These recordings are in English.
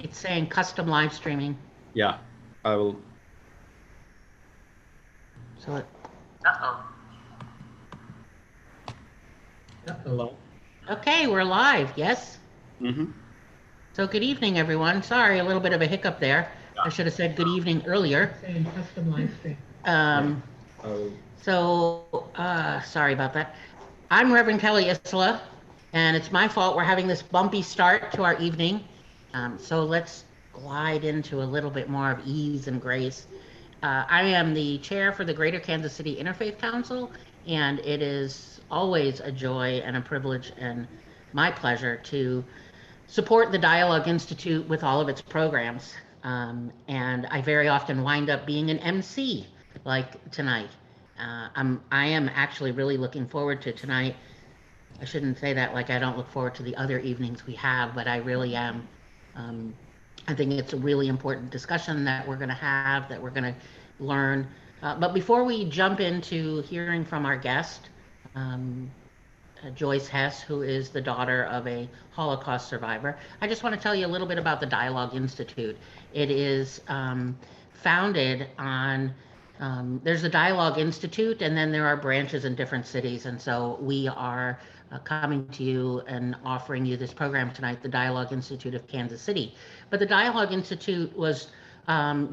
It's saying custom live streaming. Yeah, I will. So it, Hello. okay, we're live. Yes. Mm-hmm. So good evening, everyone. Sorry, a little bit of a hiccup there. I Yeah. should have said good evening earlier. Saying custom live stream. Yeah. Um, I will. sorry about that. I'm Reverend Kelly Isla, and it's my fault we're having this bumpy start to our evening. So let's glide into a little bit more of ease and grace. I am the chair for the Greater Kansas City Interfaith Council, and it is always a joy and a privilege and my pleasure to support the Dialogue Institute with all of its programs. And I very often wind up being an MC like tonight. I am actually really looking forward to tonight. I shouldn't say that like I don't look forward to the other evenings we have, but I really am. Um, I think it's a really important discussion that we're going to have, that we're going to learn. But before we jump into hearing from our guest, um, Joyce Hess, who is the daughter of a Holocaust survivor. I just want to tell you a little bit about the Dialogue Institute. It is founded on, there's the Dialogue Institute, and then there are branches in different cities. And so we are coming to you and offering you this program tonight, the Dialogue Institute of Kansas City. But the Dialogue Institute was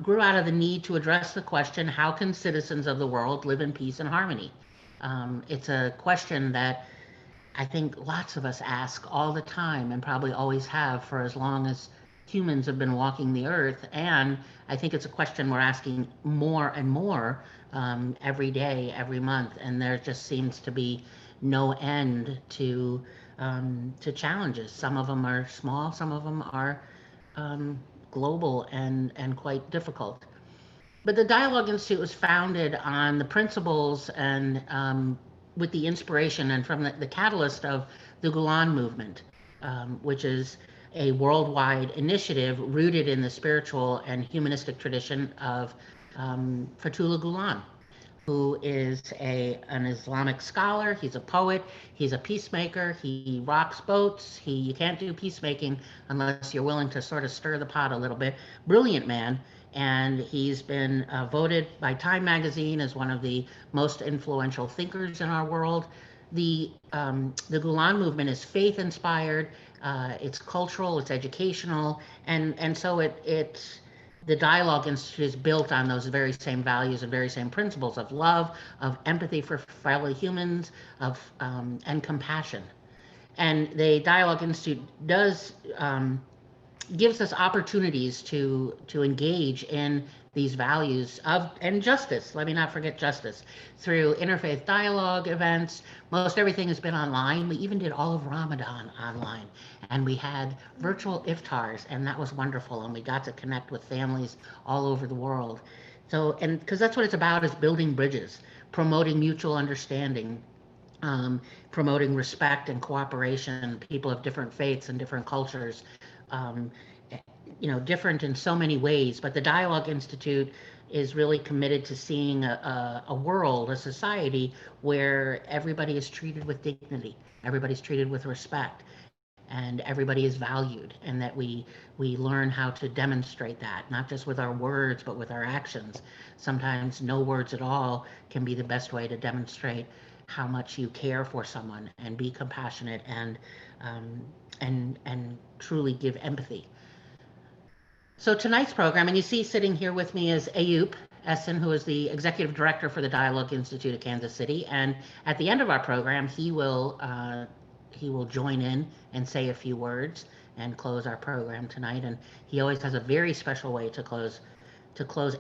grew out of the need to address the question, how can citizens of the world live in peace and harmony? It's a question that I think lots of us ask all the time and probably always have for as long as humans have been walking the earth. And I think it's a question we're asking more and more every day, every month. And there just seems to be no end to challenges. Some of them are small, some of them are global and quite difficult. But the Dialogue Institute was founded on the principles and with the inspiration and from the catalyst of the Gulen movement, which is a worldwide initiative rooted in the spiritual and humanistic tradition of Fethullah Gulen, who is an Islamic scholar. He's a poet. He's a peacemaker. He rocks boats. You can't do peacemaking unless you're willing to sort of stir the pot a little bit. Brilliant man. And he's been voted by Time magazine as one of the most influential thinkers in our world. The Gulen movement is faith inspired. It's cultural. It's educational, and so it's the Dialogue Institute is built on those very same values and very same principles of love, of empathy for fellow humans, of and compassion. And the Dialogue Institute does gives us opportunities to engage in these values of and justice. Let me not forget justice through interfaith dialogue events. Most everything has been online. We even did all of Ramadan online, and we had virtual iftars, and that was wonderful. And we got to connect with families all over the world. So, and because that's what it's about, is building bridges, promoting mutual understanding, promoting respect and cooperation. People of different faiths and different cultures, um, different in so many ways. But the Dialogue Institute is really committed to seeing a world, a society where everybody is treated with dignity, everybody's treated with respect, and everybody is valued, and that we learn how to demonstrate that, not just with our words, but with our actions. Sometimes no words at all can be the best way to demonstrate how much you care for someone and be compassionate and truly give empathy. So tonight's program, and you see sitting here with me is Ayup Essen, who is the executive director for the Dialogue Institute of Kansas City. And at the end of our program, he will join in and say a few words and close our program tonight. And he always has a very special way to close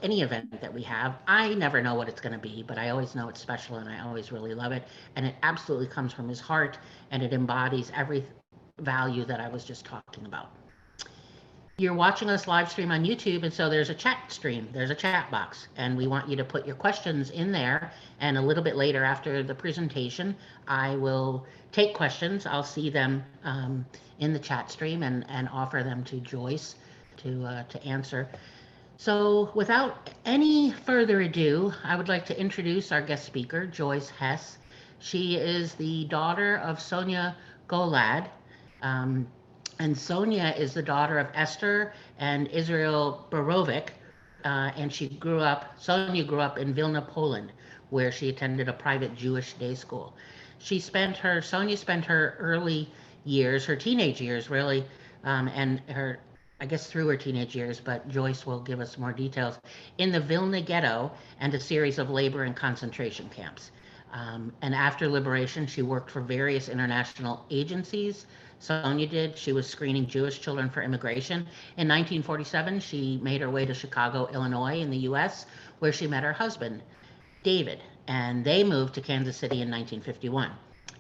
any event that we have. I never know what it's going to be, but I always know it's special, and I always really love it. And it absolutely comes from his heart, and it embodies every value that I was just talking about. You're watching us live stream on YouTube, and so there's a chat stream, there's a chat box, and we want you to put your questions in there. And a little bit later after the presentation, I will take questions. I'll see them in the chat stream and offer them to Joyce to answer. So without any further ado, I would like to introduce our guest speaker, Joyce Hess. She is the daughter of Sonia Golad. And Sonia is the daughter of Esther and Israel Borovic, and Sonia grew up in Vilna, Poland, where she attended a private Jewish day school. Sonia spent her early years, her teenage years really, and I guess through her teenage years, but Joyce will give us more details, in the Vilna ghetto and a series of labor and concentration camps. And after liberation, she worked for various international agencies. Sonia did. She was screening Jewish children for immigration. In 1947, she made her way to Chicago, Illinois, in the US, where she met her husband, David, and they moved to Kansas City in 1951.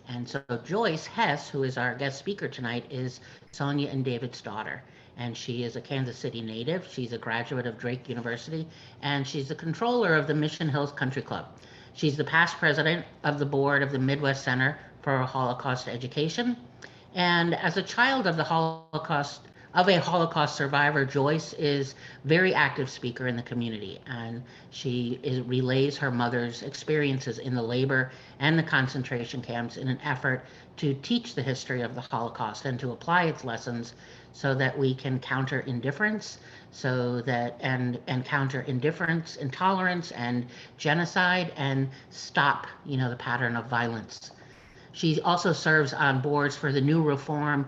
And so Joyce Hess, who is our guest speaker tonight, is Sonia and David's daughter. And she is a Kansas City native. She's a graduate of Drake University, and she's the controller of the Mission Hills Country Club. She's the past president of the board of the Midwest Center for Holocaust Education. And as a child of a Holocaust survivor, Joyce is very active speaker in the community, and relays her mother's experiences in the labor and the concentration camps in an effort to teach the history of the Holocaust and to apply its lessons so that we can counter indifference, and counter indifference, intolerance, and genocide, and stop, the pattern of violence. She also serves on boards for the New Reform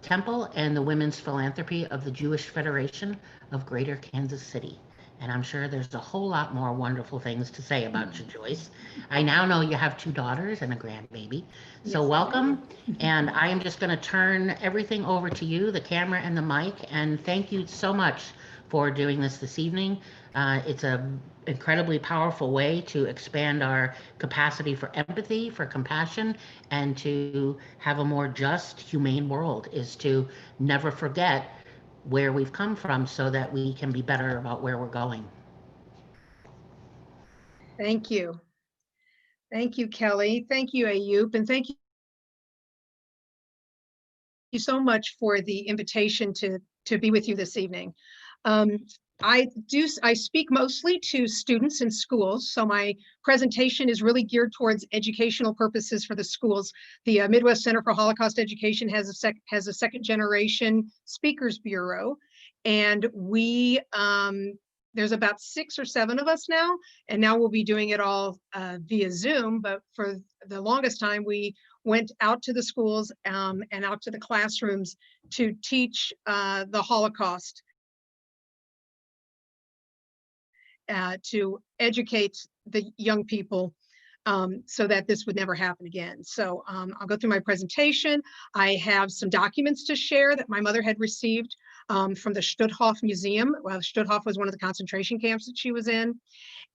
Temple and the Women's Philanthropy of the Jewish Federation of Greater Kansas City. And I'm sure there's a whole lot more wonderful things to say about you, Joyce. I now know you have 2 daughters and a grandbaby. So Yes, welcome. And I am just going to turn everything over to you, the camera and the mic. And thank you so much for doing this evening. It's an incredibly powerful way to expand our capacity for empathy, for compassion, and to have a more just, humane world, is to never forget where we've come from so that we can be better about where we're going. Thank you. Thank you, Kelly. Thank you, Ayub, and thank you so much for the invitation to be with you this evening. I speak mostly to students in schools, so my presentation is really geared towards educational purposes for the schools. The Midwest Center for Holocaust Education has a second generation speakers bureau, and there's about 6 or 7 of us now, and now we'll be doing it all via Zoom, but for the longest time we went out to the schools and out to the classrooms to teach the Holocaust, to educate the young people so that this would never happen again. So I'll go through my presentation. I have some documents to share that my mother had received from the Stutthof Museum. Well, Stutthof was one of the concentration camps that she was in.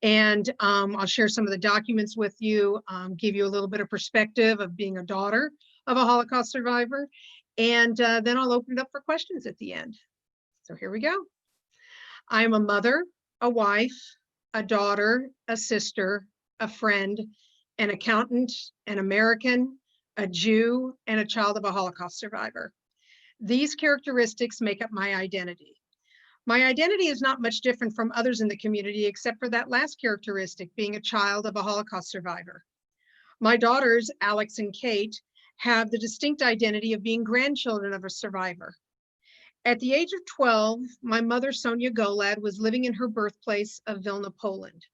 And I'll share some of the documents with you, give you a little bit of perspective of being a daughter of a Holocaust survivor. And then I'll open it up for questions at the end. So here we go. I am a mother, a wife, a daughter, a sister, a friend, an accountant, an American, a Jew, and a child of a Holocaust survivor. These characteristics make up my identity. My identity is not much different from others in the community, except for that last characteristic, being a child of a Holocaust survivor. My daughters, Alex and Kate, have the distinct identity of being grandchildren of a survivor. At the age of 12, my mother, Sonia Golad, was living in her birthplace of Vilna, Poland.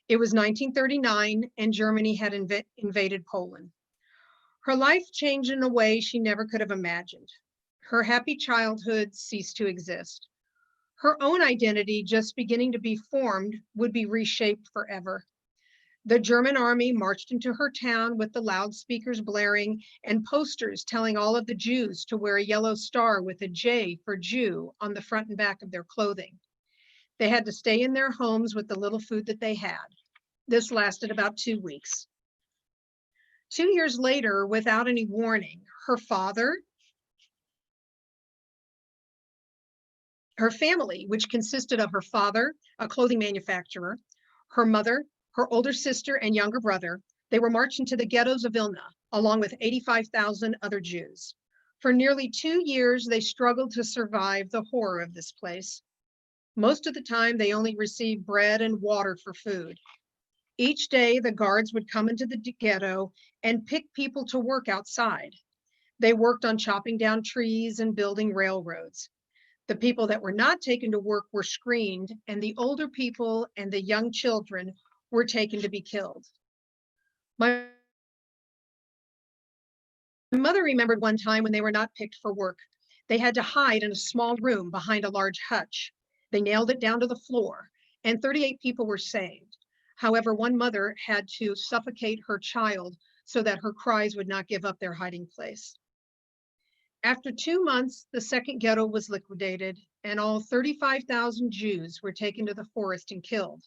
It was 1939, and Germany had invaded Poland. Her life changed in a way she never could have imagined. Her happy childhood ceased to exist. Her own identity, just beginning to be formed, would be reshaped forever. The German army marched into her town with the loudspeakers blaring and posters telling all of the Jews to wear a yellow star with a J for Jew on the front and back of their clothing. They had to stay in their homes with the little food that they had. This lasted about 2 weeks. 2 years later, without any warning, her family, which consisted of her father, a clothing manufacturer, her mother, her older sister and younger brother, they were marched into the ghettos of Vilna, along with 85,000 other Jews. For nearly 2 years, they struggled to survive the horror of this place. Most of the time, they only received bread and water for food. Each day, the guards would come into the ghetto and pick people to work outside. They worked on chopping down trees and building railroads. The people that were not taken to work were screened, and the older people and the young children were taken to be killed. My mother remembered one time when they were not picked for work. They had to hide in a small room behind a large hutch. They nailed it down to the floor, and 38 people were saved. However, one mother had to suffocate her child so that her cries would not give up their hiding place. After 2 months, the second ghetto was liquidated, and all 35,000 Jews were taken to the forest and killed.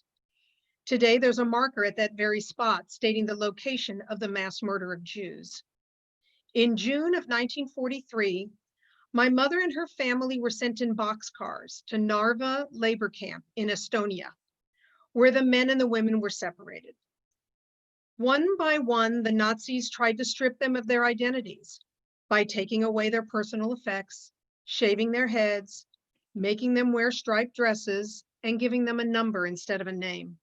Today, there's a marker at that very spot stating the location of the mass murder of Jews. In June of 1943, my mother and her family were sent in boxcars to Narva labor camp in Estonia, where the men and the women were separated. One by one, the Nazis tried to strip them of their identities by taking away their personal effects, shaving their heads, making them wear striped dresses, and giving them a number instead of a name.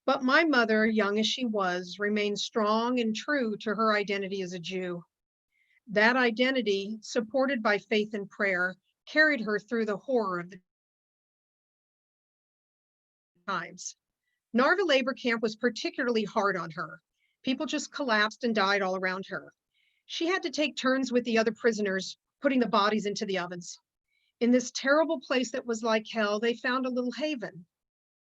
But my mother, young as she was, remained strong and true to her identity as a Jew. That identity, supported by faith and prayer, carried her through the horror of the times. Narva labor camp was particularly hard on her. People just collapsed and died all around her. She had to take turns with the other prisoners, putting the bodies into the ovens. In this terrible place that was like hell, they found a little haven.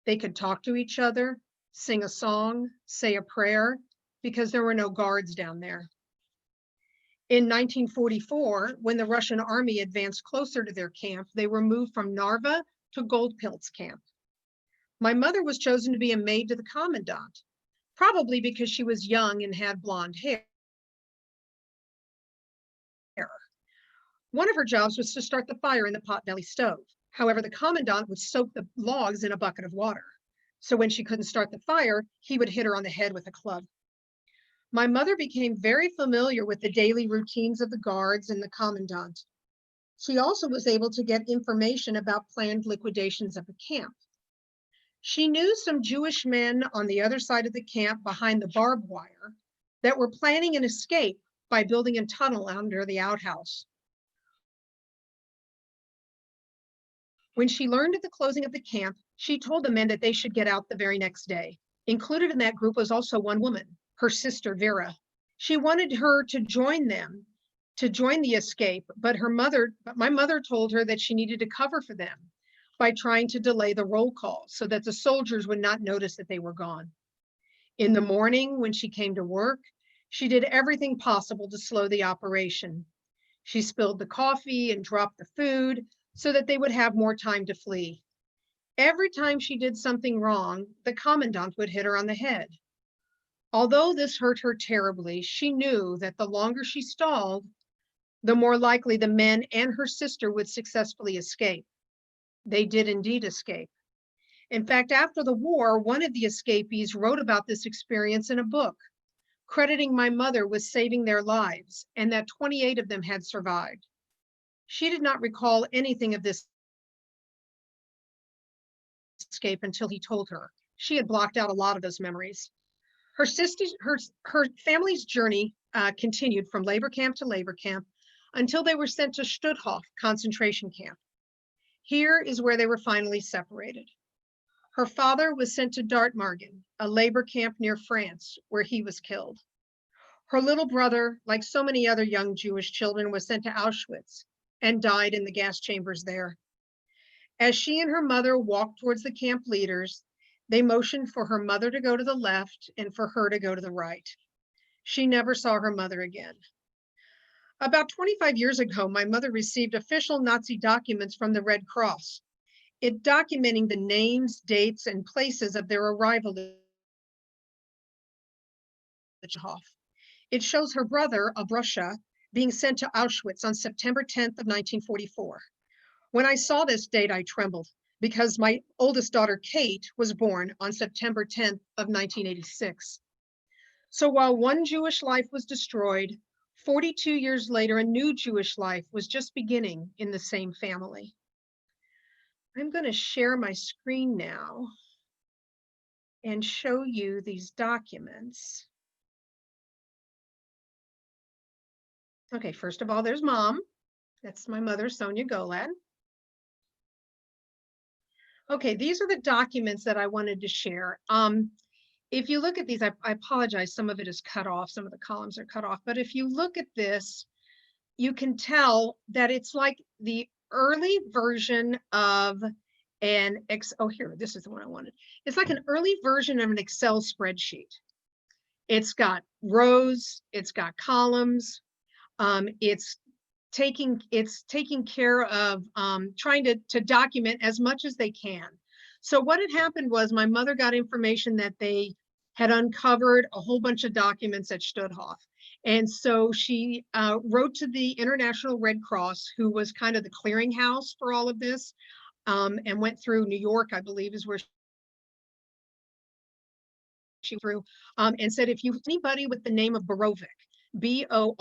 They could talk to each other, sing a song, say a prayer, because there were no guards down there. In 1944, when the Russian army advanced closer to their camp, they were moved from Narva to Goldpilz camp. My mother was chosen to be a maid to the commandant, probably because she was young and had blonde hair. One of her jobs was to start the fire in the potbelly stove. However, the commandant would soak the logs in a bucket of water. So when she couldn't start the fire, he would hit her on the head with a club. My mother became very familiar with the daily routines of the guards and the commandant. She also was able to get information about planned liquidations of the camp. She knew some Jewish men on the other side of the camp behind the barbed wire that were planning an escape by building a tunnel under the outhouse. When she learned of the closing of the camp, she told the men that they should get out the very next day. Included in that group was also one woman, her sister Vera. She wanted her to join them, to join the escape, but my mother told her that she needed to cover for them by trying to delay the roll call so that the soldiers would not notice that they were gone. In the morning, when she came to work, she did everything possible to slow the operation. She spilled the coffee and dropped the food so that they would have more time to flee. Every time she did something wrong, the commandant would hit her on the head. Although this hurt her terribly, she knew that the longer she stalled, the more likely the men and her sister would successfully escape. They did indeed escape. In fact, after the war, one of the escapees wrote about this experience in a book, crediting my mother with saving their lives, and that 28 of them had survived. She did not recall anything of this escape until he told her. She had blocked out a lot of those memories. Her family's journey continued from labor camp to labor camp until they were sent to Stutthof concentration camp. Here is where they were finally separated. Her father was sent to Dartmargen, a labor camp near France, where he was killed. Her little brother, like so many other young Jewish children, was sent to Auschwitz and died in the gas chambers there. As she and her mother walked towards the camp leaders, they motioned for her mother to go to the left and for her to go to the right. She never saw her mother again. About 25 years ago, my mother received official Nazi documents from the Red Cross, it documenting the names, dates, and places of their arrival at Stutthof. It shows her brother, Abrusha, being sent to Auschwitz on September 10th of 1944. When I saw this date, I trembled because my oldest daughter, Kate, was born on September 10th of 1986. So while one Jewish life was destroyed, 42 years later, a new Jewish life was just beginning in the same family. I'm going to share my screen now and show you these documents. Okay, first of all, there's mom. That's my mother, Sonia Golad. Okay, these are the documents that I wanted to share. If you look at these, I apologize, some of it is cut off, some of the columns are cut off, but if you look at this, you can tell that it's like the early version of oh, here, this is the one I wanted. It's like an early version of an Excel spreadsheet. It's got rows, it's got columns, it's taking care of trying to document as much as they can. So what had happened was my mother got information that they had uncovered a whole bunch of documents at Stutthof. And so she wrote to the International Red Cross, who was kind of the clearinghouse for all of this, and went through New York, I believe is where she through, and said, if you anybody with the name of Borowik, Borowik,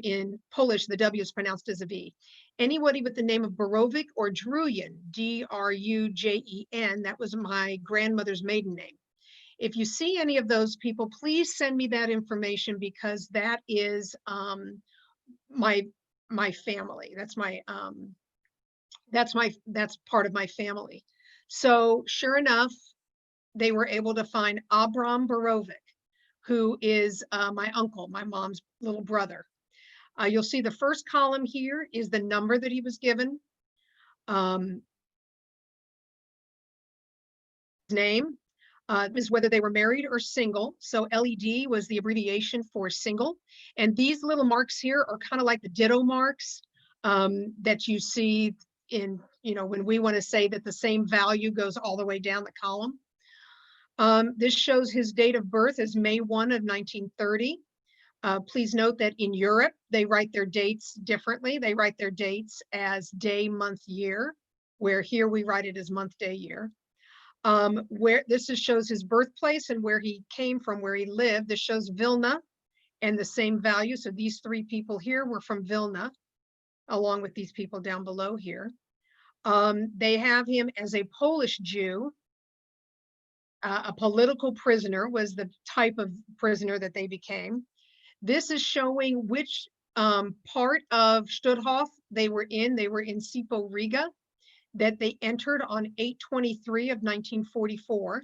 in Polish, the W is pronounced as a V. Anybody with the name of Borowik or Drujen, Drujen, that was my grandmother's maiden name. If you see any of those people, please send me that information, because that is my family. That's part of my family. So sure enough, they were able to find Abram Borowik, who is my uncle, my mom's little brother. You'll see the first column here is the number that he was given. His name is whether they were married or single. So LED was the abbreviation for single. And these little marks here are kind of like the ditto marks that you see in, when we want to say that the same value goes all the way down the column. This shows his date of birth as May 1 of 1930. Please note that in Europe, they write their dates differently. They write their dates as day, month, year, where here we write it as month, day, year. Where this shows his birthplace and where he came from, where he lived. This shows Vilna and the same value. So these three people here were from Vilna, along with these people down below here. They have him as a Polish Jew. A political prisoner was the type of prisoner that they became. This is showing which part of Stutthof they were in. They were in Sipo Riga, that they entered on 8/23 of 1944.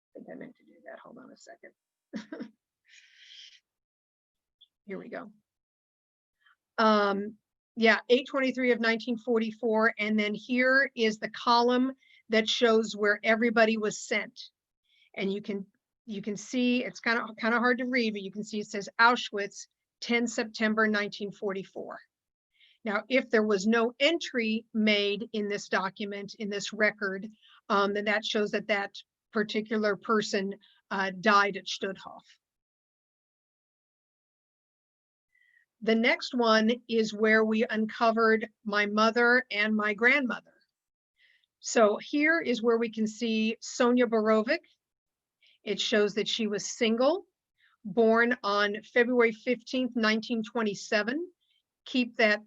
I think I meant to do that. Hold on a second. Here we go. Yeah, 8/23 of 1944. And then here is the column that shows where everybody was sent. And you can see, it's kind of hard to read, but you can see it says Auschwitz, 10 September 1944. Now, if there was no entry made in this document, in this record, then that shows that that particular person died at Stutthof. The next one is where we uncovered my mother and my grandmother. So here is where we can see Sonia Borowik. It shows that she was single, born on February 15th, 1927. Keep that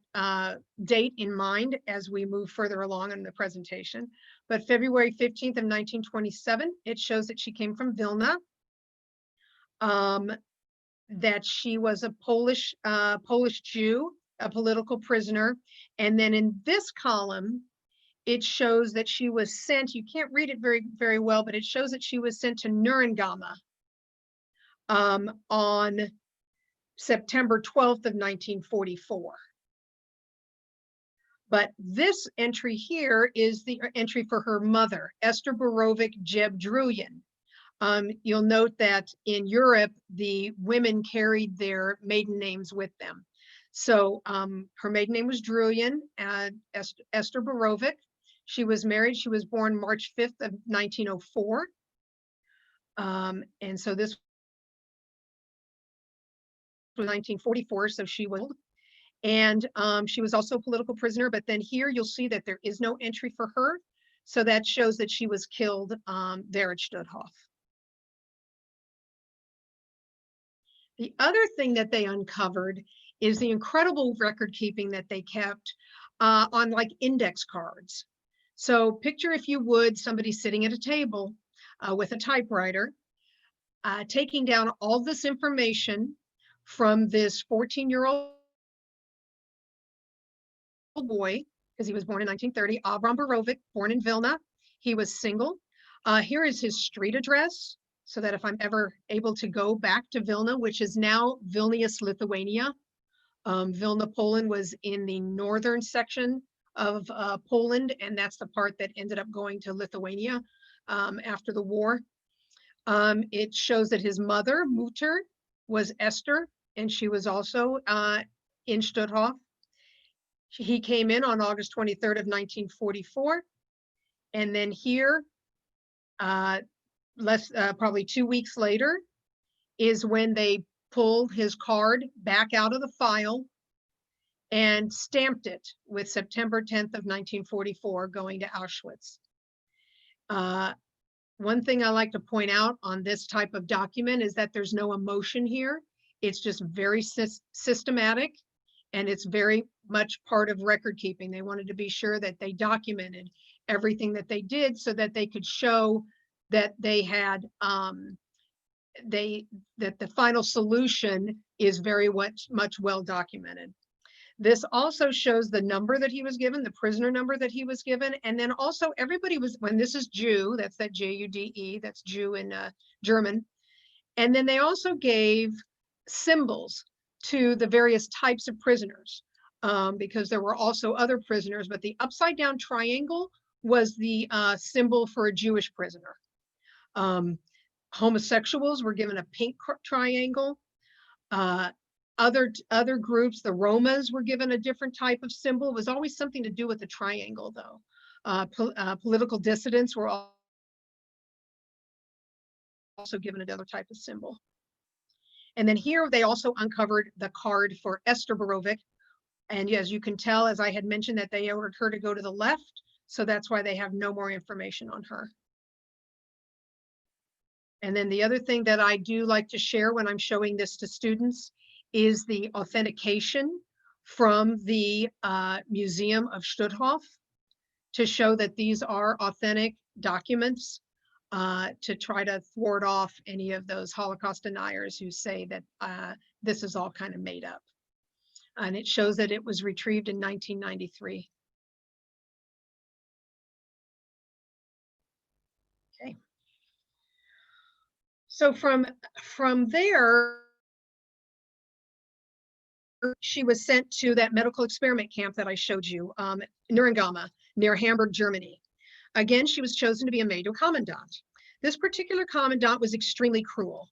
date in mind as we move further along in the presentation. But February 15th of 1927, it shows that she came from Vilna, that she was a Polish Jew, a political prisoner. And then in this column, it shows that she was sent, you can't read it very well, but it shows that she was sent to Neuengamme on September 12th of 1944. But this entry here is the entry for her mother, Esther Borowik Jeb Drujen. You'll note that in Europe, the women carried their maiden names with them. So her maiden name was Drujen, Esther Borowik. She was married. She was born March 5th of 1904. And so this was 1944, so she was, and she was also a political prisoner. But then here you'll see that there is no entry for her. So that shows that she was killed there at Stutthof. The other thing that they uncovered is the incredible record keeping that they kept on like index cards. So picture, if you would, somebody sitting at a table with a typewriter. taking down all this information from this 14-year-old boy, because he was born in 1930, Avram Borovic, born in Vilna. He was single. Here is his street address, so that if I'm ever able to go back to Vilna, which is now Vilnius, Lithuania. Vilna, Poland was in the northern section of Poland, and that's the part that ended up going to Lithuania after the war. It shows that his mother, Mutter, was Esther, and she was also in Stutthof. He came in on August 23rd of 1944. And then here, probably 2 weeks later, is when they pulled his card back out of the file and stamped it with September 10th of 1944, going to Auschwitz. One thing I like to point out on this type of document is that there's no emotion here. It's just very systematic, and it's very much part of record keeping. They wanted to be sure that they documented everything that they did so that they could show that they had that the final solution is very much well documented. This also shows the number that he was given, the prisoner number that he was given. And then also everybody was, when this is Jew, that's that Jude, that's Jew in German. And then they also gave symbols to the various types of prisoners, because there were also other prisoners, but the upside down triangle was the symbol for a Jewish prisoner. Homosexuals were given a pink triangle. Other groups, the Romas, were given a different type of symbol. It was always something to do with the triangle, though. Political dissidents were also given another type of symbol. And then here they also uncovered the card for Esther Borovic. And as you can tell, as I had mentioned, that they ordered her to go to the left. So that's why they have no more information on her. And then the other thing that I do like to share when I'm showing this to students is the authentication from the Museum of Stutthof to show that these are authentic documents, to try to thwart off any of those Holocaust deniers who say that this is all kind of made up. And it shows that it was retrieved in 1993. Okay. So from there, she was sent to that medical experiment camp that I showed you, Nuremberg, near Hamburg, Germany. Again, she was chosen to be a major commandant. This particular commandant was extremely cruel.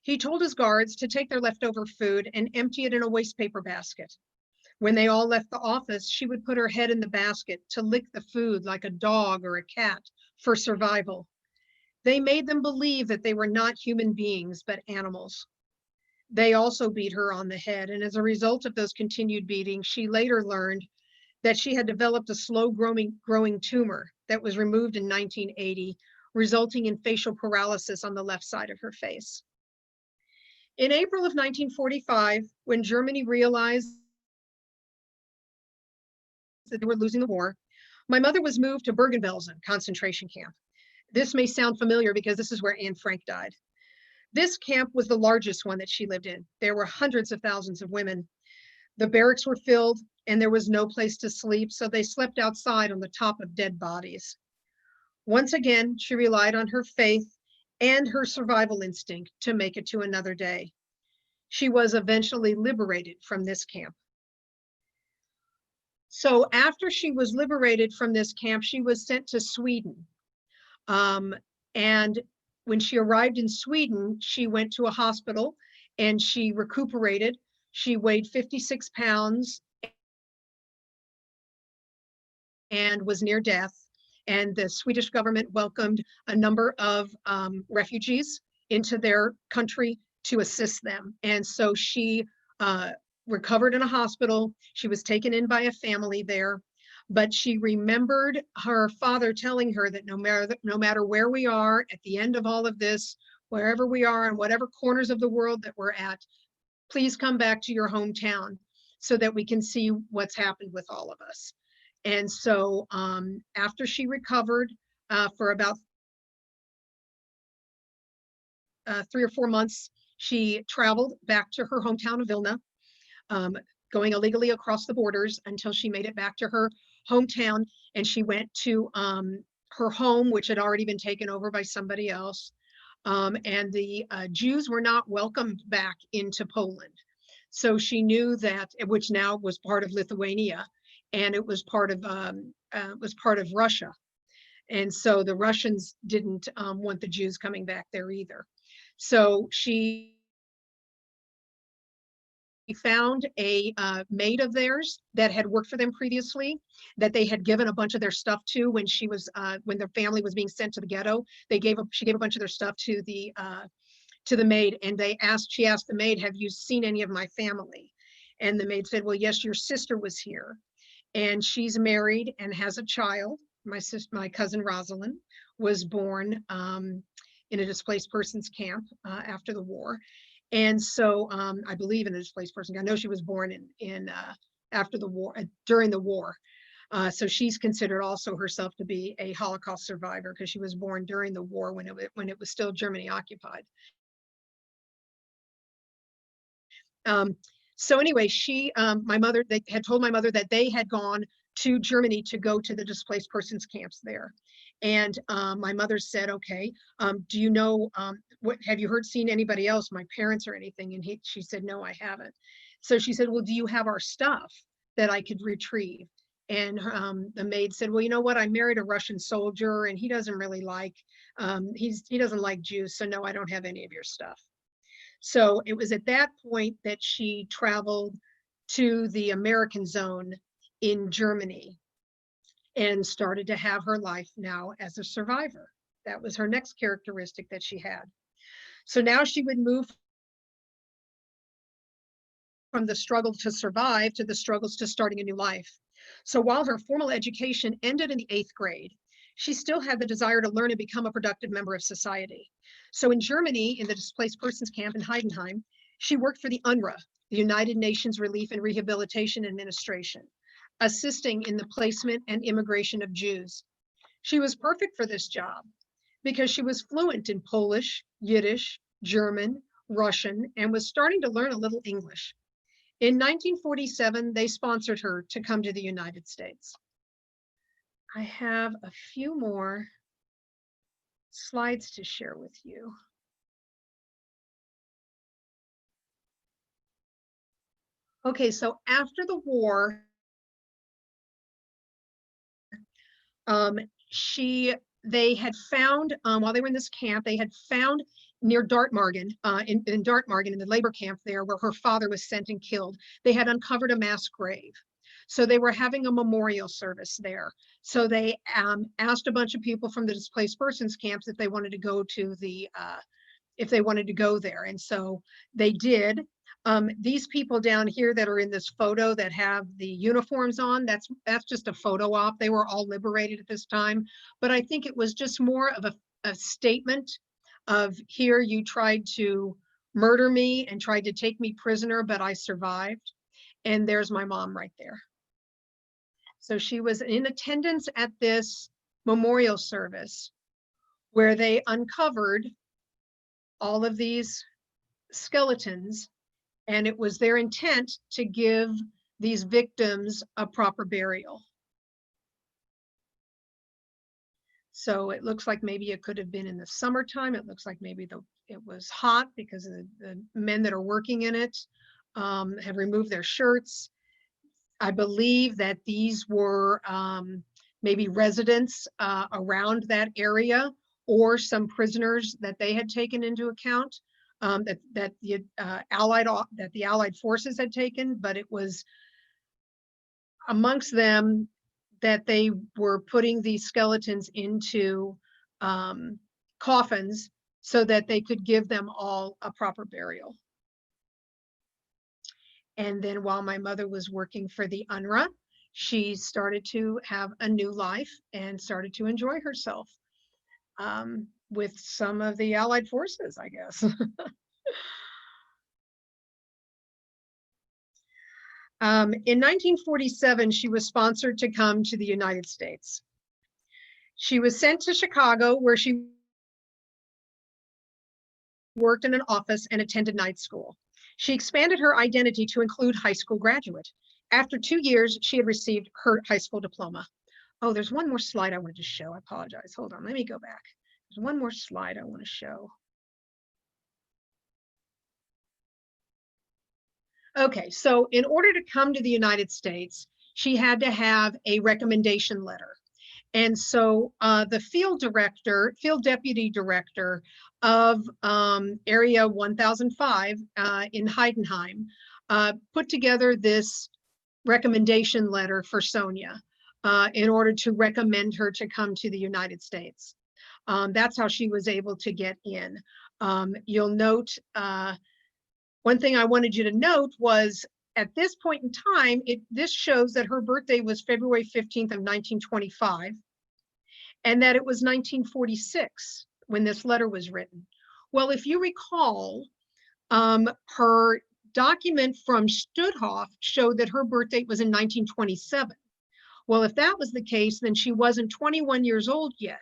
He told his guards to take their leftover food and empty it in a waste paper basket. When they all left the office, she would put her head in the basket to lick the food like a dog or a cat for survival. They made them believe that they were not human beings, but animals. They also beat her on the head, and as a result of those continued beatings, she later learned that she had developed a slow growing tumor that was removed in 1980, resulting in facial paralysis on the left side of her face. In April of 1945, when Germany realized that they were losing the war, my mother was moved to Bergen-Belsen concentration camp. This may sound familiar because this is where Anne Frank died. This camp was the largest one that she lived in. There were hundreds of thousands of women. The barracks were filled and there was no place to sleep, so they slept outside on the top of dead bodies. Once again, she relied on her faith and her survival instinct to make it to another day. She was eventually liberated from this camp. So after she was liberated from this camp, she was sent to Sweden. And when she arrived in Sweden, she went to a hospital and she recuperated. She weighed 56 pounds and was near death. And the Swedish government welcomed a number of refugees into their country to assist them. And so she recovered in a hospital. She was taken in by a family there, but she remembered her father telling her that no matter where we are at the end of all of this, wherever we are in whatever corners of the world that we're at, please come back to your hometown so that we can see what's happened with all of us. And so after she recovered for about 3 or 4 months, she traveled back to her hometown of Vilna, um, going illegally across the borders until she made it back to her hometown. And she went to her home, which had already been taken over by somebody else. And the Jews were not welcomed back into Poland. So she knew that, which now was part of Lithuania, and it was part of Russia. And so the Russians didn't want the Jews coming back there either. So she found a maid of theirs that had worked for them previously, that they had given a bunch of their stuff to when when their family was being sent to the ghetto. She gave a bunch of their stuff to the maid, and she asked the maid, "Have you seen any of my family?" And the maid said, "Well, yes, your sister was here, and she's married and has a child. My cousin Rosalind was born in a displaced persons camp after the war." And so I believe in a displaced person. I know she was born in after the war, during the war. So she's considered also herself to be a Holocaust survivor because she was born during the war when it was still Germany occupied. So anyway, they had told my mother that they had gone to Germany to go to the displaced persons camps there. And my mother said, "Okay, do you know, have you seen anybody else, my parents or anything?" And she said, "No, I haven't." So she said, "Well, do you have our stuff that I could retrieve?" And the maid said, "Well, you know what? I married a Russian soldier and he doesn't really like, he doesn't like Jews. So no, I don't have any of your stuff." So it was at that point that she traveled to the American zone in Germany and started to have her life now as a survivor. That was her next characteristic that she had. So now she would move from the struggle to survive to the struggles to starting a new life. So while her formal education ended in the 8th grade, she still had the desire to learn and become a productive member of society. So in Germany, in the displaced persons camp in Heidenheim, she worked for the UNRWA, the United Nations Relief and Rehabilitation Administration, assisting in the placement and immigration of Jews. She was perfect for this job because she was fluent in Polish, Yiddish, German, Russian, and was starting to learn a little English. In 1947, they sponsored her to come to the United States. I have a few more slides to share with you. Okay, so after the war, they had found, while they were in this camp, they had found near Dartmargen, in Dartmargen, in the labor camp there where her father was sent and killed, they had uncovered a mass grave. So they were having a memorial service there. So they asked a bunch of people from the displaced persons camps if they wanted to go to if they wanted to go there. And so they did. These people down here that are in this photo that have the uniforms on, that's just a photo op. They were all liberated at this time. But I think it was just more of a statement of, here you tried to murder me and tried to take me prisoner, but I survived. And there's my mom right there. So she was in attendance at this memorial service where they uncovered all of these skeletons, and it was their intent to give these victims a proper burial. So it looks like maybe it could have been in the summertime. It looks like maybe it was hot because of the men that are working in it have removed their shirts. I believe that these were maybe residents around that area, or some prisoners that they had taken into account, that the Allied forces had taken, but it was amongst them that they were putting these skeletons into coffins so that they could give them all a proper burial. And then while my mother was working for the UNRWA, she started to have a new life and started to enjoy herself with some of the Allied forces, I guess. In 1947, she was sponsored to come to the United States. She was sent to Chicago, where she worked in an office and attended night school. She expanded her identity to include high school graduate. After 2 years, she had received her high school diploma. Oh, there's one more slide I wanted to show. I apologize. Hold on, let me go back. There's one more slide I want to show. Okay, so in order to come to the United States, she had to have a recommendation letter. And so the field deputy director of Area 1005 in Heidenheim put together this recommendation letter for Sonia in order to recommend her to come to the United States. That's how she was able to get in. You'll note, one thing I wanted you to note was at this point in time, this shows that her birthday was February 15th of 1925, and that it was 1946 when this letter was written. Well, if you recall, her document from Studhoff showed that her birth date was in 1927. Well, if that was the case, then she wasn't 21 years old yet.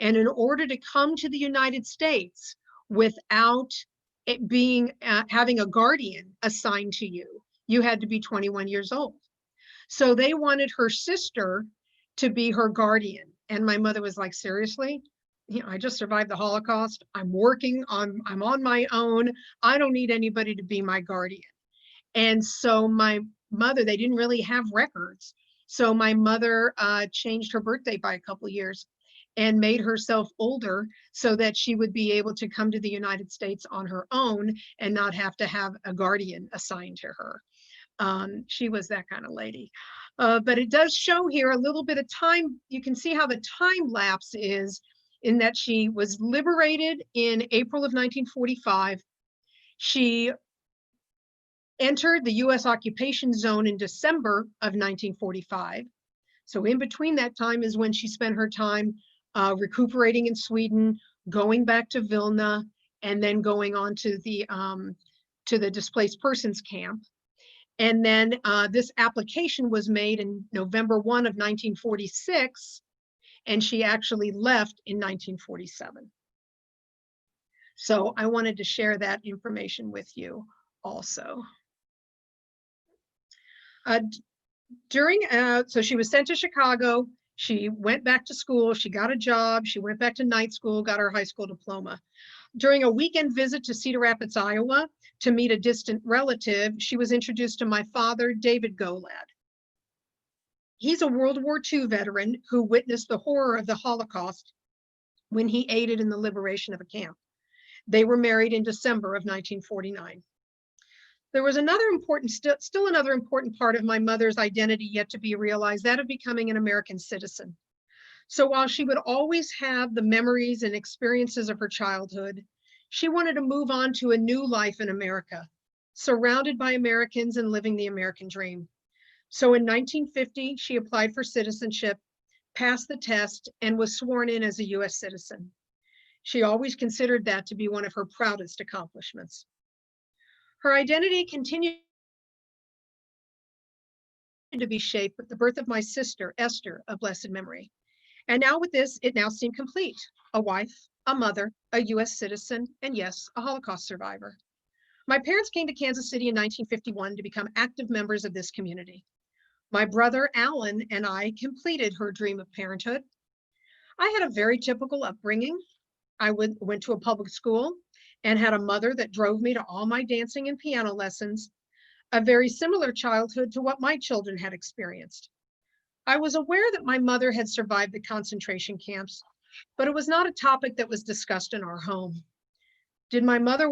And in order to come to the United States without it being having a guardian assigned to you, you had to be 21 years old. So they wanted her sister to be her guardian. And my mother was like, seriously? You know, I just survived the Holocaust. I'm on my own. I don't need anybody to be my guardian. And so my mother, they didn't really have records. So my mother changed her birthday by a couple of years and made herself older so that she would be able to come to the United States on her own and not have to have a guardian assigned to her. She was that kind of lady. But it does show here a little bit of time. You can see how the time lapse is in that she was liberated in April of 1945. She entered the US occupation zone in December of 1945. So in between that time is when she spent her time recuperating in Sweden, going back to Vilna, and then going on to the displaced persons camp. And then this application was made in November 1 of 1946, and she actually left in 1947. So I wanted to share that information with you also. So she was sent to Chicago. She went back to school. She got a job. She went back to night school, got her high school diploma. During a weekend visit to Cedar Rapids, Iowa, to meet a distant relative, she was introduced to my father, David Golad. He's a World War II veteran who witnessed the horror of the Holocaust when he aided in the liberation of a camp. They were married in December of 1949. There was still another important part of my mother's identity yet to be realized, that of becoming an American citizen. So while she would always have the memories and experiences of her childhood, she wanted to move on to a new life in America, surrounded by Americans and living the American dream. So in 1950, she applied for citizenship, passed the test, and was sworn in as a US citizen. She always considered that to be one of her proudest accomplishments. Her identity continued to be shaped with the birth of my sister, Esther, of blessed memory. And now with this, it now seemed complete. A wife, a mother, a US citizen, and yes, a Holocaust survivor. My parents came to Kansas City in 1951 to become active members of this community. My brother, Alan, and I completed her dream of parenthood. I had a very typical upbringing. I went to a public school and had a mother that drove me to all my dancing and piano lessons, a very similar childhood to what my children had experienced. I was aware that my mother had survived the concentration camps, but it was not a topic that was discussed in our home. Did my mother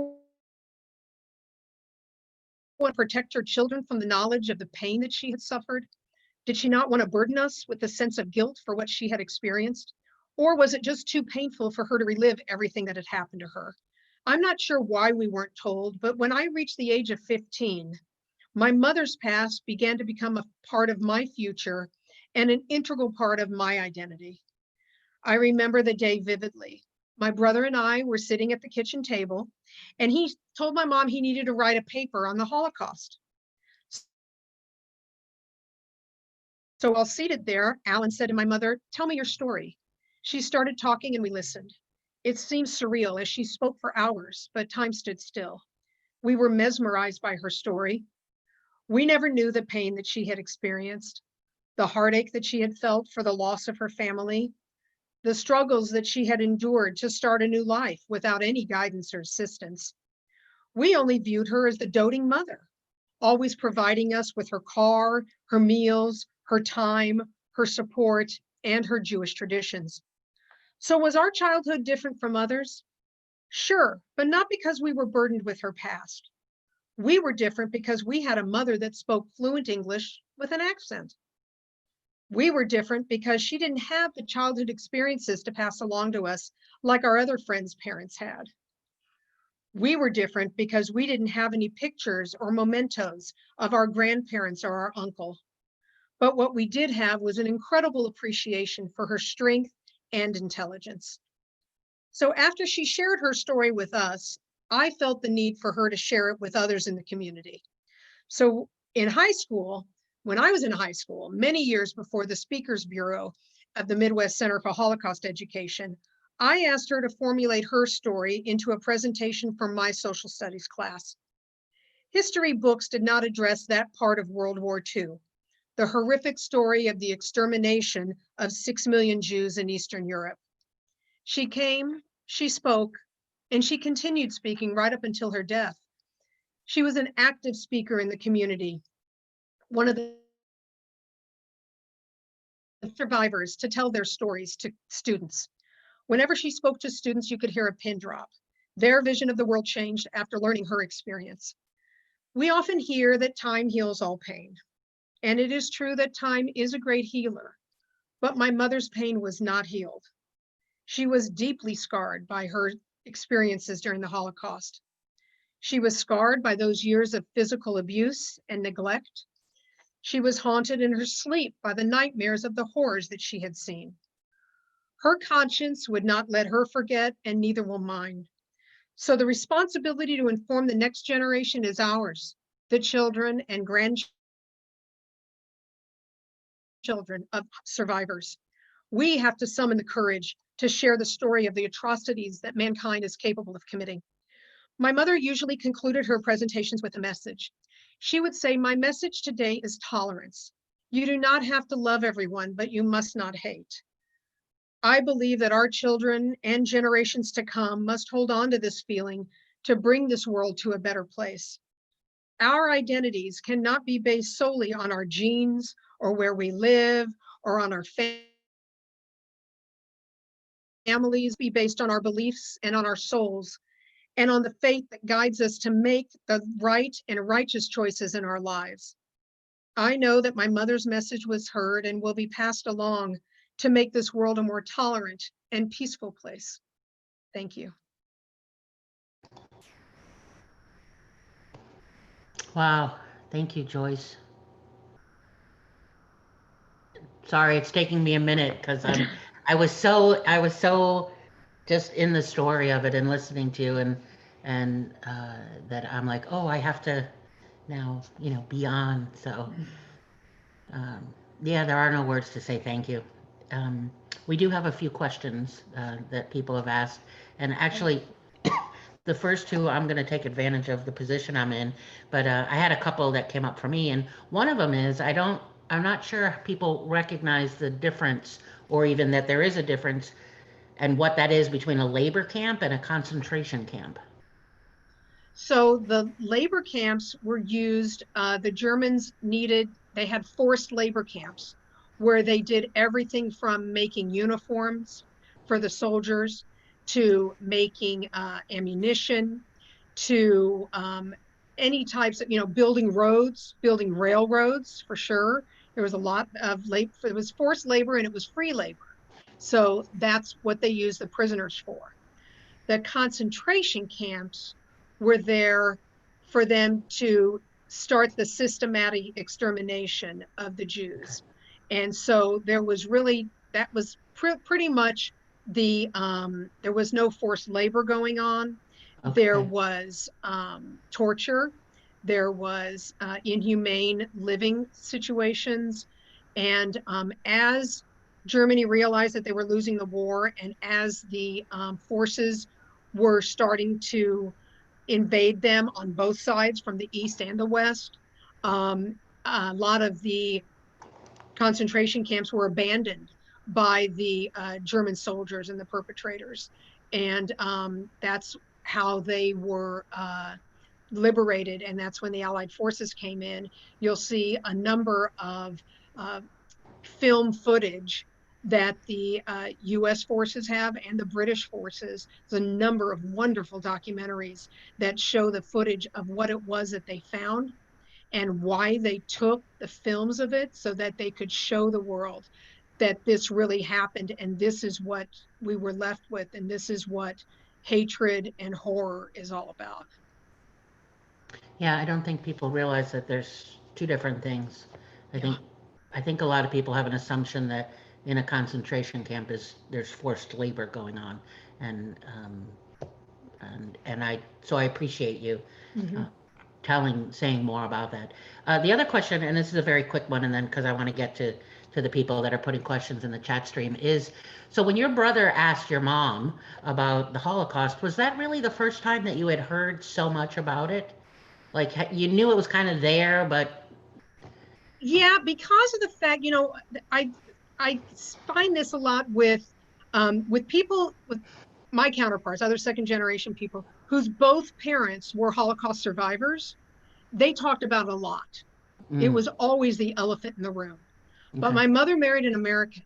want to protect her children from the knowledge of the pain that she had suffered? Did she not want to burden us with a sense of guilt for what she had experienced? Or was it just too painful for her to relive everything that had happened to her? I'm not sure why we weren't told, but when I reached the age of 15, my mother's past began to become a part of my future and an integral part of my identity. I remember the day vividly. My brother and I were sitting at the kitchen table, and he told my mom he needed to write a paper on the Holocaust. So while seated there, Alan said to my mother, "Tell me your story." She started talking and we listened. It seemed surreal as she spoke for hours, but time stood still. We were mesmerized by her story. We never knew the pain that she had experienced, the heartache that she had felt for the loss of her family, the struggles that she had endured to start a new life without any guidance or assistance. We only viewed her as the doting mother, always providing us with her car, her meals, her time, her support, and her Jewish traditions. So was our childhood different from others? Sure, but not because we were burdened with her past. We were different because we had a mother that spoke fluent English with an accent. We were different because she didn't have the childhood experiences to pass along to us like our other friends' parents had. We were different because we didn't have any pictures or mementos of our grandparents or our uncle. But what we did have was an incredible appreciation for her strength and intelligence. So after she shared her story with us, I felt the need for her to share it with others in the community. So in high school, when I was in high school, many years before the Speakers Bureau of the Midwest Center for Holocaust Education, I asked her to formulate her story into a presentation for my social studies class. History books did not address that part of World War II, the horrific story of the extermination of 6 million Jews in Eastern Europe. She came, she spoke, and she continued speaking right up until her death. She was an active speaker in the community, one of the survivors to tell their stories to students. Whenever she spoke to students, you could hear a pin drop. Their vision of the world changed after learning her experience. We often hear that time heals all pain, and it is true that time is a great healer, but my mother's pain was not healed. She was deeply scarred by her experiences during the Holocaust. She was scarred by those years of physical abuse and neglect. She was haunted in her sleep by the nightmares of the horrors that she had seen. Her conscience would not let her forget, and neither will mine. So the responsibility to inform the next generation is ours, the children and grandchildren of survivors. We have to summon the courage to share the story of the atrocities that mankind is capable of committing. My mother usually concluded her presentations with a message. She would say, "My message today is tolerance. You do not have to love everyone, but you must not hate." I believe that our children and generations to come must hold on to this feeling to bring this world to a better place. Our identities cannot be based solely on our genes or where we live or on our families, be based on our beliefs and on our souls and on the faith that guides us to make the right and righteous choices in our lives. I know that my mother's message was heard and will be passed along to make this world a more tolerant and peaceful place. Thank you. Wow. Thank you, Joyce. Sorry, it's taking me a minute because I was so just in the story of it and listening to you and that I'm like, oh, I have to now, be on. So um, yeah, there are no words to say thank you. Um, we do have a few questions that people have asked, and actually, the first two I'm going to take advantage of the position I'm in, but I had a couple that came up for me, and one of them is I'm not sure if people recognize the difference, or even that there is a difference, and what that is between a labor camp and a concentration camp. So the labor camps were used, the Germans they had forced labor camps where they did everything from making uniforms for the soldiers to making ammunition to any types of, building roads, building railroads for sure. There was a lot of labor, it was forced labor and it was free labor. So that's what they used the prisoners for. The concentration camps were there for them to start the systematic extermination of the Jews. And so there was really, that was pretty much there was no forced labor going on. There Okay. was torture. There was inhumane living situations. And as Germany realized that they were losing the war, and as the forces were starting to invade them on both sides from the east and the west, a lot of the concentration camps were abandoned by the German soldiers and the perpetrators. And that's how they were liberated. And that's when the Allied forces came in. You'll see a number of uh, film footage that the US forces have and the British forces. There's a number of wonderful documentaries that show the footage of what it was that they found and why they took the films of it so that they could show the world that this really happened and this is what we were left with and this is what hatred and horror is all about. Yeah, I don't think people realize that there's two different things. I Yeah. think I think a lot of people have an assumption that in a concentration camp is there's forced labor going on, and I so I appreciate you uh, Mm-hmm. saying more about that. The other question, and this is a very quick one, and then because I want to get to the people that are putting questions in the chat stream, is so when your brother asked your mom about the Holocaust, was that really the first time that you had heard so much about it? Like you knew it was kind of there, but Yeah, because of the fact, I I find this a lot with people with my counterparts, other second generation people whose both parents were Holocaust survivors. They talked about it a lot. It mm, was always the elephant in the room. But okay, my mother married an American,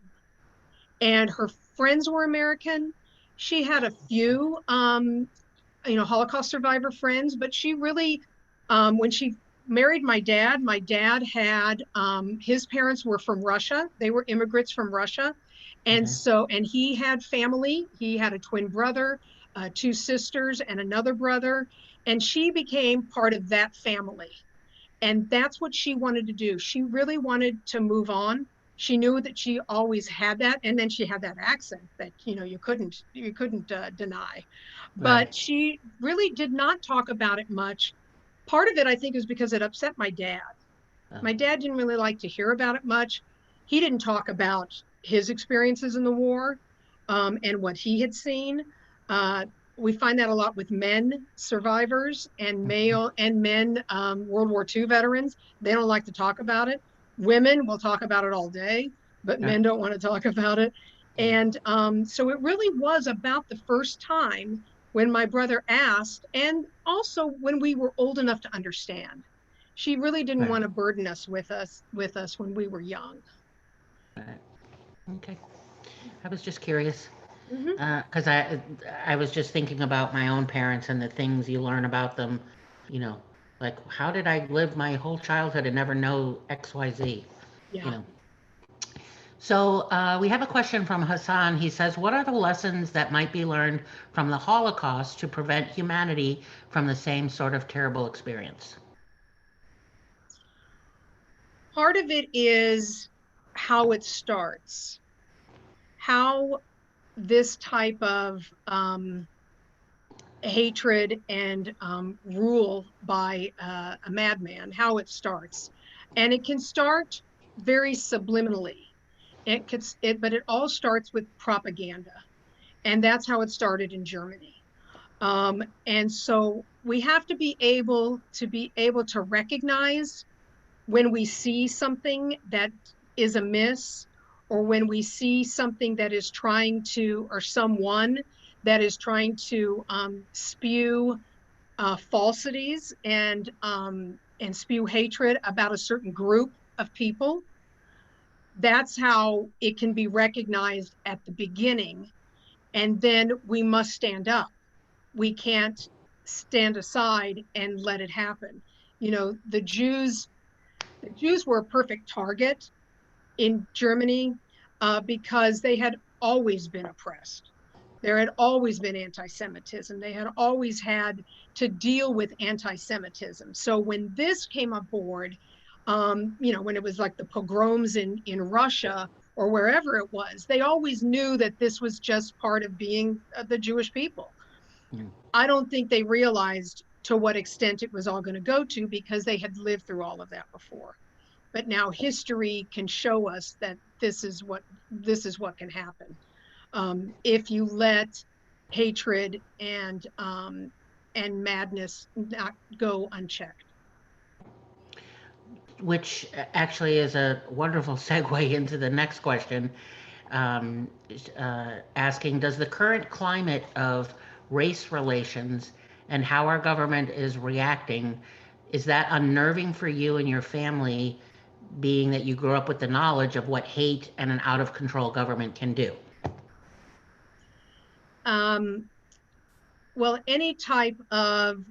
and her friends were American. She had a few Holocaust survivor friends, but she really, when she married my dad had, his parents were from Russia. They were immigrants from Russia. okay, And he had family. He had a twin brother, two sisters, and another brother. And she became part of that family. And that's what she wanted to do. She really wanted to move on. She knew that she always had that, and then she had that accent that you couldn't deny. right, But she really did not talk about it much. Part of it, I think, is because it upset my dad. oh, My dad didn't really like to hear about it much. He didn't talk about his experiences in the war, and what he had seen. Uh, we find that a lot with men survivors and mhm, male and men World War II veterans. They don't like to talk about it. Women will talk about it all day, but right, men don't want to talk about it. yeah, And so it really was about the first time when my brother asked, and also when we were old enough to understand. She really didn't right, want to burden us when we were young. right, okay. I was just curious Mm-hmm. because I was just thinking about my own parents and the things you learn about them, you know, like how did I live my whole childhood and never know X, Y, Z, you Yeah. know. So we have a question from Hassan. He says, "What are the lessons that might be learned from the Holocaust to prevent humanity from the same sort of terrible experience?" Part of it is how it starts, how this type of hatred and rule by a madman, how it starts. And it can start very subliminally. But it all starts with propaganda. And that's how it started in Germany. And so we have to be able to recognize when we see something that is amiss, or when we see something that is trying to, or someone that is trying to spew falsities and spew hatred about a certain group of people. That's how it can be recognized at the beginning, and then we must stand up. We can't stand aside and let it happen. The Jews were a perfect target in Germany because they had always been oppressed. There had always been anti-Semitism. They had always had to deal with anti-Semitism. So when this came aboard, when it was like the pogroms in Russia or wherever it was, they always knew that this was just part of being the Jewish people. Mm, I don't think they realized to what extent it was all going to go to because they had lived through all of that before. But now history can show us that this is what can happen if you let hatred and madness not go unchecked. Which actually is a wonderful segue into the next question, um, asking, does the current climate of race relations and how our government is reacting, is that unnerving for you and your family, being that you grew up with the knowledge of what hate and an out of control government can do? Um, well, any type of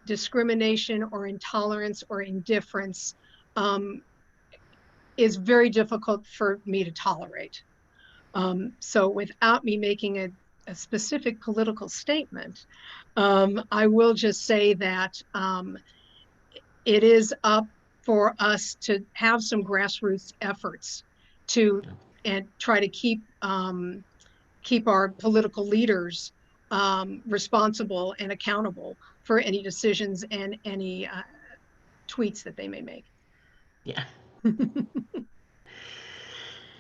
discrimination or intolerance or indifference um, is very difficult for me to tolerate. So without me making a specific political statement, I will just say that it is up for us to have some grassroots efforts to and try to keep our political leaders responsible and accountable for any decisions and any tweets that they may make. Yeah.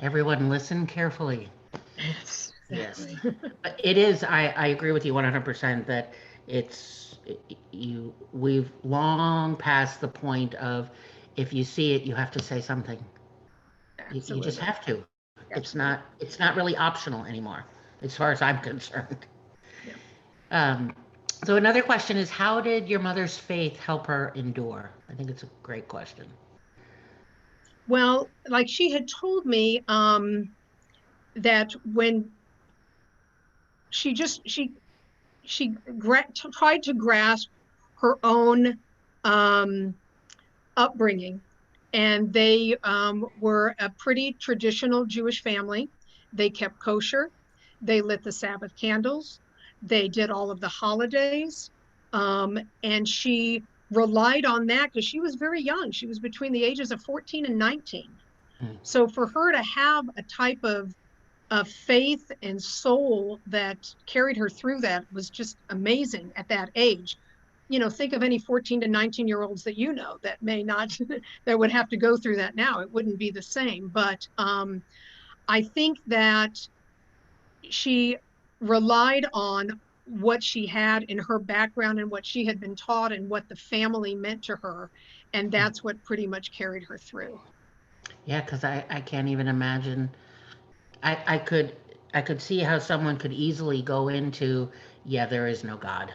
Everyone listen carefully. Yes, Yes. exactly. But it is, I agree with you 100% that it's, we've long passed the point of, if you see it, you have to say something. You just Absolutely. have to. Absolutely. It's not really optional anymore, as far as I'm concerned. Yeah. Um, so another question is, how did your mother's faith help her endure? I think it's a great question. Well, like she had told me that when she just tried to grasp her own um, upbringing, and they were a pretty traditional Jewish family. They kept kosher, they lit the Sabbath candles, they did all of the holidays, and she relied on that because she was very young. She was between the ages of 14 and 19. Mm. So for her to have a type of faith and soul that carried her through that was just amazing at that age. You know, think of any 14 to 19-year-olds that you know that may not that would have to go through that now. It wouldn't be the same. But I think that she relied on what she had in her background and what she had been taught and what the family meant to her. And that's what pretty much carried her through. Yeah, because I can't even imagine. I could I could see how someone could easily go into, yeah, there is no God.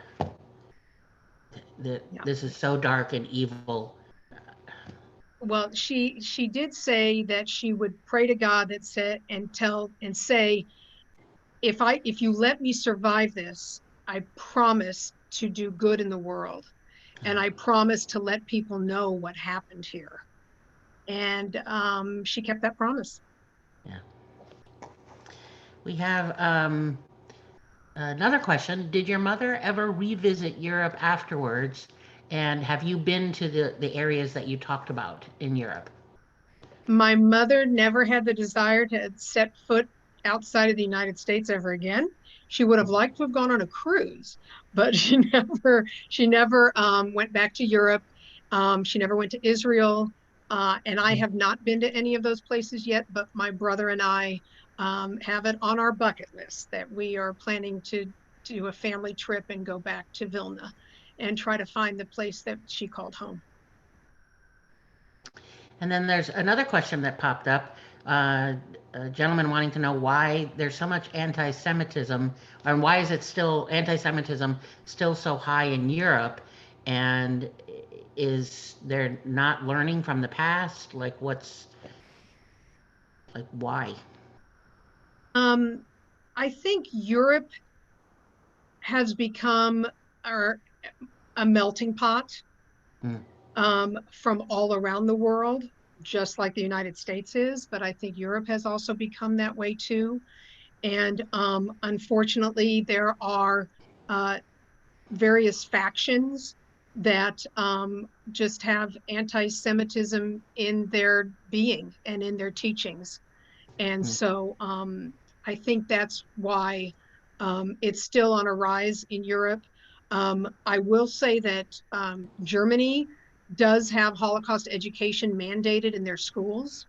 Yeah. This is so dark and evil. Well, she did say that she would pray to God that said and tell and say, if you let me survive this, I promise to do good in the world. And I promise to let people know what happened here. And she kept that promise. Yeah. We have another question. Did your mother ever revisit Europe afterwards? And have you been to the areas that you talked about in Europe? My mother never had the desire to set foot outside of the United States ever again. She would have liked to have gone on a cruise, but she never went back to Europe. She never went to Israel, and I have not been to any of those places yet. But my brother and I have it on our bucket list that we are planning to do a family trip and go back to Vilna and try to find the place that she called home. And then there's another question that popped up. A gentleman wanting to know why there's so much anti-Semitism, and why is it still anti-Semitism still so high in Europe, and is they're not learning from the past? Like why? Um, I think Europe has become a, a melting pot Mm, from all around the world, just like the United States is. But I think Europe has also become that way too. And unfortunately, there are uh, various factions that just have anti Semitism in their being and in their teachings. And mm, so I think that's why it's still on a rise in Europe. I will say that Germany does have Holocaust education mandated in their schools.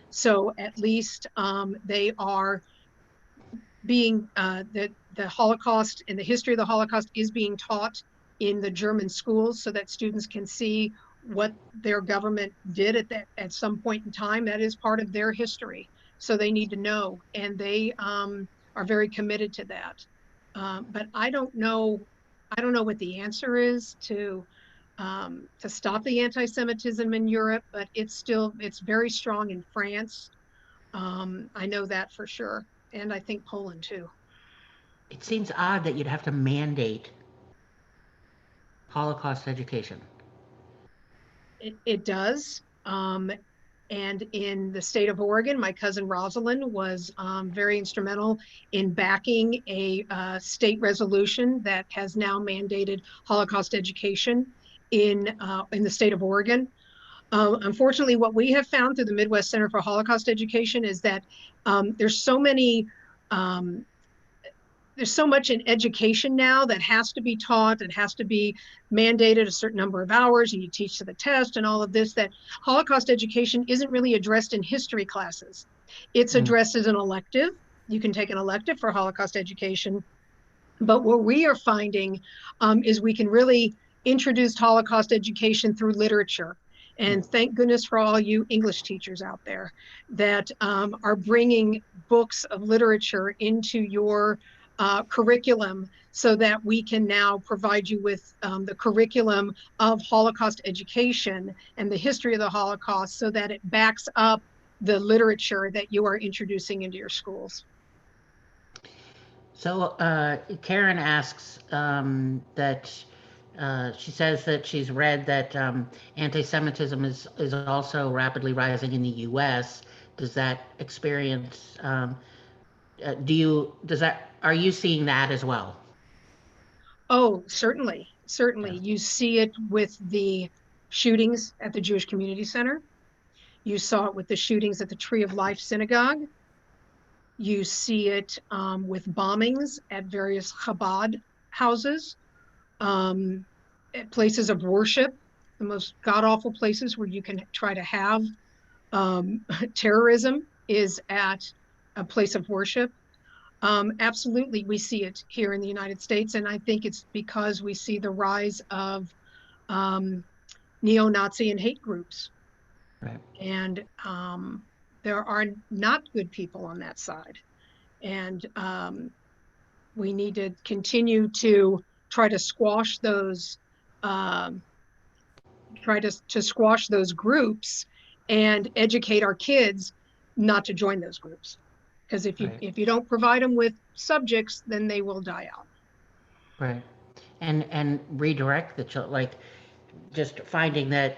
So at least they are being the Holocaust and the history of the Holocaust is being taught in the German schools so that students can see what their government did at some point in time. That is part of their history. So they need to know, and they are very committed to that. But I don't know what the answer is to stop the anti-Semitism in Europe, but it's very strong in France. I know that for sure, and I think Poland too. It seems odd that you'd have to mandate Holocaust education. It does. And in the state of Oregon, my cousin Rosalind was very instrumental in backing a state resolution that has now mandated Holocaust education in the state of Oregon. Unfortunately, what we have found through the Midwest Center for Holocaust Education is that there's so many um, there's so much in education now that has to be taught, that has to be mandated a certain number of hours, and you teach to the test and all of this, that Holocaust education isn't really addressed in history classes. It's Mm, addressed as an elective. You can take an elective for Holocaust education, but what we are finding is we can really introduce Holocaust education through literature. mm. And thank goodness for all you English teachers out there that are bringing books of literature into your curriculum so that we can now provide you with the curriculum of Holocaust education and the history of the Holocaust so that it backs up the literature that you are introducing into your schools. So Karen asks that she says that she's read that anti-Semitism is also rapidly rising in the U.S. Does that experience do you does that are you seeing that as well? Oh, certainly. Yeah, Certainly. You see it with the shootings at the Jewish Community Center. You saw it with the shootings at the Tree of Life Synagogue. You see it with bombings at various Chabad houses, um, at places of worship, the most god awful places where you can try to have terrorism is at a place of worship. Absolutely, we see it here in the United States, and I think it's because we see the rise of um, neo-Nazi and hate groups, right. and there are not good people on that side, and we need to continue to try to squash those, um, to squash those groups, and educate our kids not to join those groups. Because Right. if you don't provide them with subjects, then they will die out. Right. And redirect the child, like just finding that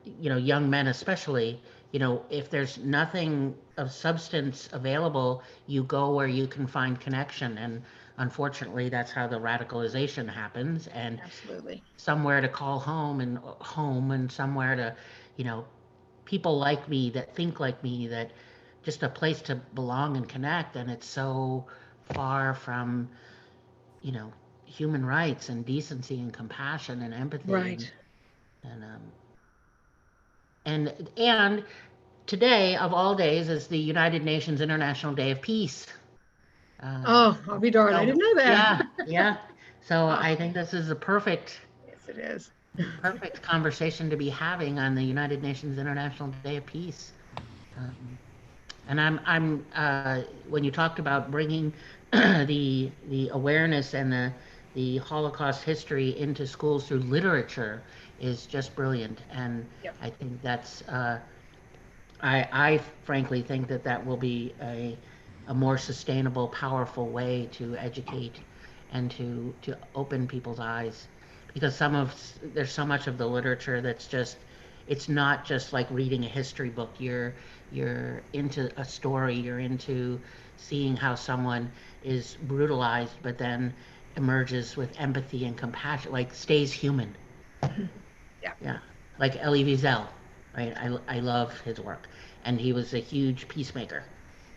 young men especially, if there's nothing of substance available, you go where you can find connection, and unfortunately that's how the radicalization happens, and Absolutely. somewhere to call home and somewhere to, you know people like me that think like me, that just a place to belong and connect, and it's so far from you know human rights and decency and compassion and empathy, Right. and today of all days is the United Nations International Day of Peace. uh, Oh, I'll be darned. I so didn't know that. yeah, yeah, so Oh, I think this is a yes, it is. perfect conversation to be having on the United Nations International Day of Peace. um, And when you talked about bringing the awareness and the Holocaust history into schools through literature is just brilliant. And Yep. I think I frankly think that will be a more sustainable, powerful way to educate and to open people's eyes, because there's so much of the literature that's just, it's not just like reading a history book. You're into a story. You're into seeing how someone is brutalized, but then emerges with empathy and compassion, like stays human. Yeah, Yeah, like Elie Wiesel, right? I love his work, and he was a huge peacemaker.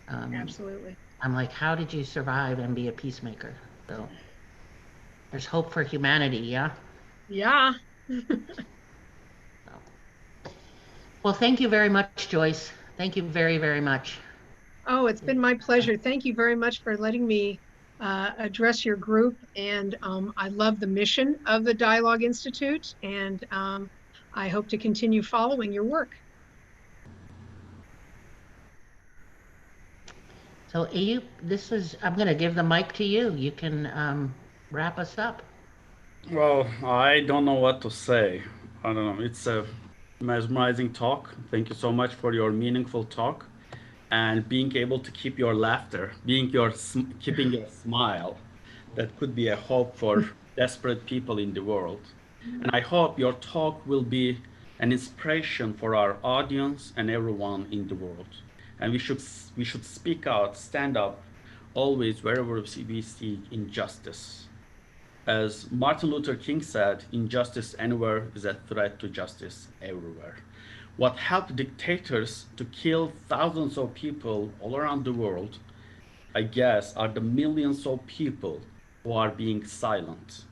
Um, absolutely. I'm like, how did you survive and be a peacemaker? So there's hope for humanity, yeah. Yeah. So, well, thank you very much, Joyce. Thank you very, very much. Oh, it's been my pleasure. Thank you very much for letting me address your group. And I love the mission of the Dialogue Institute, and I hope to continue following your work. So Ayub, I'm going to give the mic to you. You can wrap us up. Well, I don't know what to say. I don't know. It's a mesmerizing talk. Thank you so much for your meaningful talk and being able to keep your laughter, keeping your smile. That could be a hope for desperate people in the world. And I hope your talk will be an inspiration for our audience and everyone in the world. And we should speak out, stand up, always wherever we see injustice. As Martin Luther King said, injustice anywhere is a threat to justice everywhere. What helped dictators to kill thousands of people all around the world, I guess, are the millions of people who are being silent,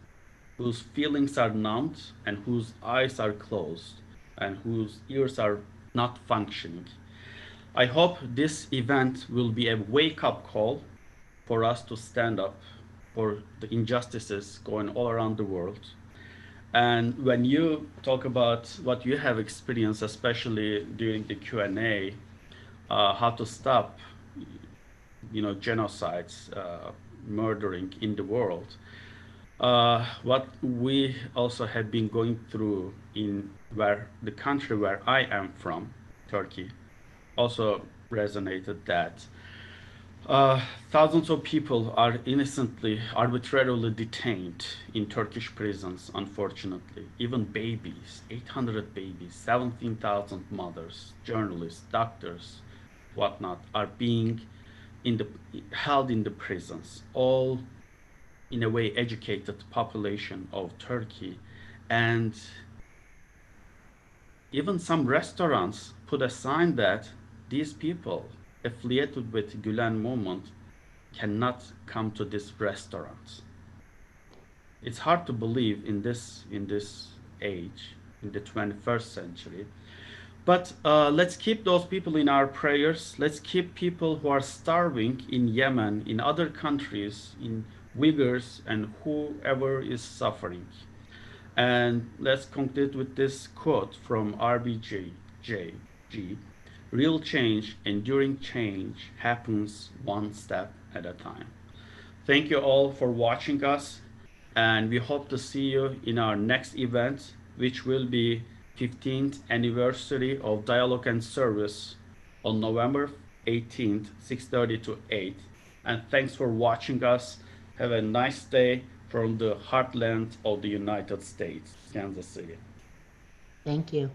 whose feelings are numbed, and whose eyes are closed, and whose ears are not functioning. I hope this event will be a wake up call for us to stand up for the injustices going all around the world. And when you talk about what you have experienced, especially during the Q&A, how to stop, genocides, murdering in the world, what we also have been going through in where the country where I am from, Turkey, also resonated that uh, thousands of people are innocently, arbitrarily detained in Turkish prisons, unfortunately. Even babies, 800 babies, 17,000 mothers, journalists, doctors, whatnot, are being in the, held in the prisons, all in a way educated population of Turkey. And even some restaurants put a sign that these people affiliated with Gulen movement cannot come to this restaurant. It's hard to believe in this age, in the 21st century. But let's keep those people in our prayers. Let's keep people who are starving in Yemen, in other countries, in Uyghurs, and whoever is suffering. And let's conclude with this quote from RBG. Real change, enduring change, happens one step at a time. Thank you all for watching us, and we hope to see you in our next event, which will be 15th anniversary of Dialogue and Service on November 18th, 6:30 to 8. And thanks for watching us. Have a nice day from the heartland of the United States, Kansas City. Thank you.